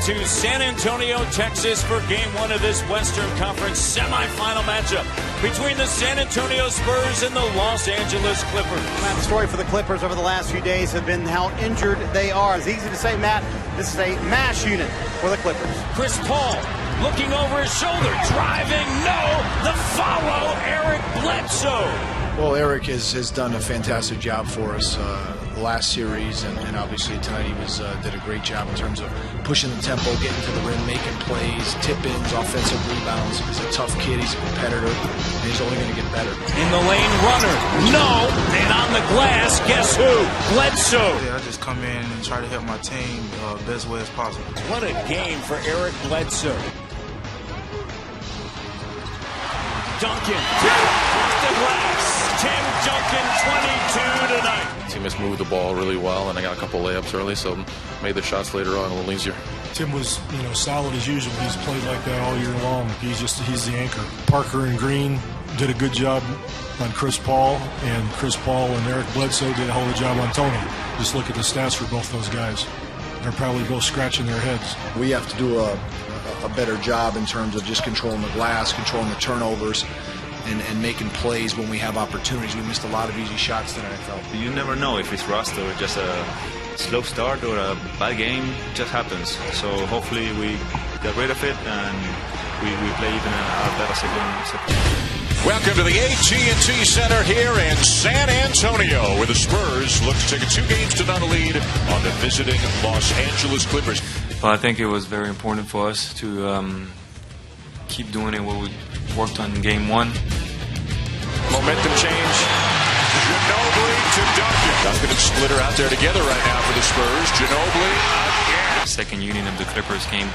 to San Antonio, Texas for Game 1 of this Western Conference semifinal matchup between the San Antonio Spurs and the Los Angeles Clippers. Matt, the story for the Clippers over the last few days have been how injured they are. It's easy to say, Matt, this is a mash unit for the Clippers. Chris Paul looking over his shoulder, driving, no, the follow, Eric Bledsoe. Well, Eric has done a fantastic job for us the last series, and obviously tonight he did a great job in terms of pushing the tempo, getting to the rim, making plays, tip-ins, offensive rebounds. He's a tough kid, he's a competitor, and he's only going to get better. In the lane, runner, no, and on the glass, guess who? Bledsoe. Yeah, I just come in and try to help my team best way as possible. What a game for Eric Bledsoe. Duncan, off the glass. Tim Duncan, 22 tonight. Team has moved the ball really well, and I got a couple layups early, so made the shots later on a little easier. Tim was, solid as usual. He's played like that all year long. He's the anchor. Parker and Green did a good job on Chris Paul, and Chris Paul and Eric Bledsoe did a hell of a job on Tony. Just look at the stats for both those guys. They're probably both scratching their heads. We have to do a better job in terms of just controlling the glass, controlling the turnovers, and making plays when we have opportunities. We missed a lot of easy shots tonight, I felt. You never know if it's rust or just a slow start or a bad game. It just happens. So hopefully we get rid of it and we play even a better second. Welcome to the AT&T Center here in San Antonio, where the Spurs look to take a 2-0 lead on the visiting Los Angeles Clippers. Well, I think it was very important for us to keep doing it what we worked on in Game 1. Momentum change. Ginobili to Duncan. Duncan and Splitter out there together right now for the Spurs. Ginobili again. The second unit of the Clippers came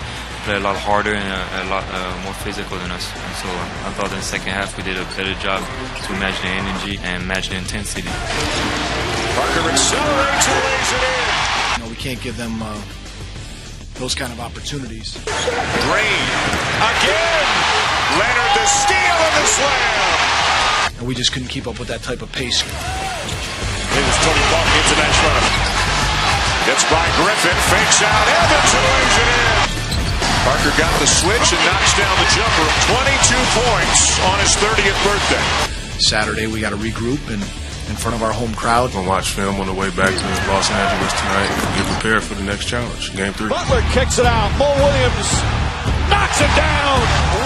play a lot harder and a lot more physical than us. And so I thought in the second half we did a better job to match the energy and match the intensity. Parker accelerates and lays it in. We can't give them those kind of opportunities. Green again. Leonard the steal and the slam. And we just couldn't keep up with that type of pace. It was Tony Parker gets a nice run. Gets by Griffin, fakes out, Evans lays it in. Parker got the switch and knocks down the jumper. 22 points on his 30th birthday. Saturday we got to regroup and in front of our home crowd. We'll watch film on the way back to Los Angeles tonight and get prepared for the next challenge, Game 3. Butler kicks it out. Mo Williams knocks it down.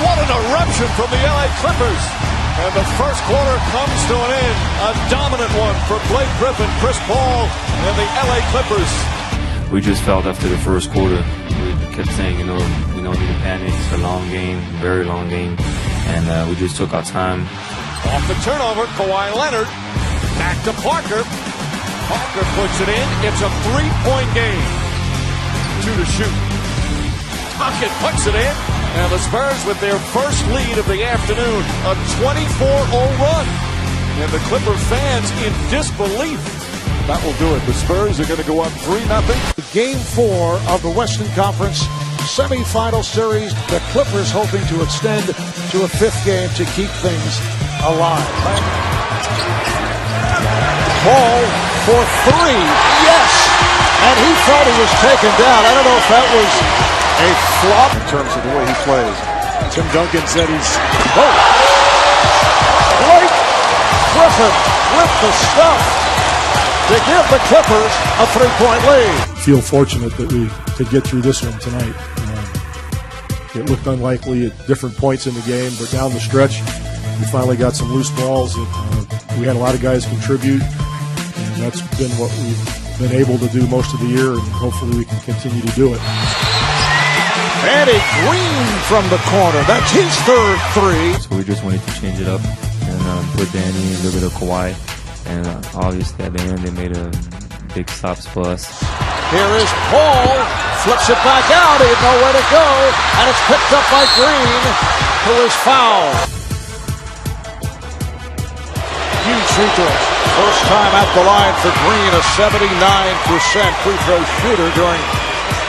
What an eruption from the LA Clippers. And the first quarter comes to an end. A dominant one for Blake Griffin, Chris Paul, and the LA Clippers. We just felt after the first quarter, we kept saying, we don't need to panic. It's a long game, very long game. And we just took our time. Off the turnover, Kawhi Leonard. Back to Parker. Parker puts it in. It's a 3-point game. 2 to shoot. Duncan puts it in. And the Spurs with their first lead of the afternoon. A 24-0 run. And the Clipper fans in disbelief. That will do it. The Spurs are going to go up 3-0. Game 4 of the Western Conference semifinal series. The Clippers hoping to extend to a 5th game to keep things alive. Paul for 3. Yes! And he thought he was taken down. I don't know if that was a flop in terms of the way he plays. Tim Duncan said he's... Oh! Blake Griffin with the stuff to give the Clippers a 3-point lead. Feel fortunate that we could get through this one tonight. It looked unlikely at different points in the game, but down the stretch, we finally got some loose balls. We had a lot of guys contribute, and that's been what we've been able to do most of the year, and hopefully we can continue to do it. Danny Green from the corner. That's his third 3. So we just wanted to change it up and put Danny, a little bit of Kawhi. And obviously at the end they made a big stops for us. Here is Paul. Flips it back out. He had nowhere to go. And it's picked up by Green, who is fouled. Huge free throw. First time at the line for Green, a 79% free throw shooter during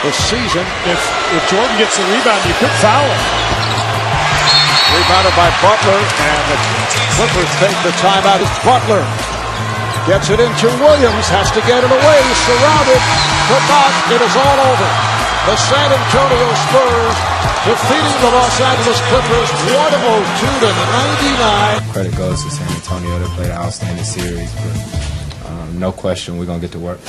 the season. If Jordan gets the rebound, you could foul him. Rebounded by Butler, and the Clippers take the timeout. It's Butler. Gets it into Williams, has to get it away, surrounded, but not, it is all over. The San Antonio Spurs defeating the Los Angeles Clippers 102 to 99. Credit goes to San Antonio. They played an outstanding series, but no question we're going to get to work.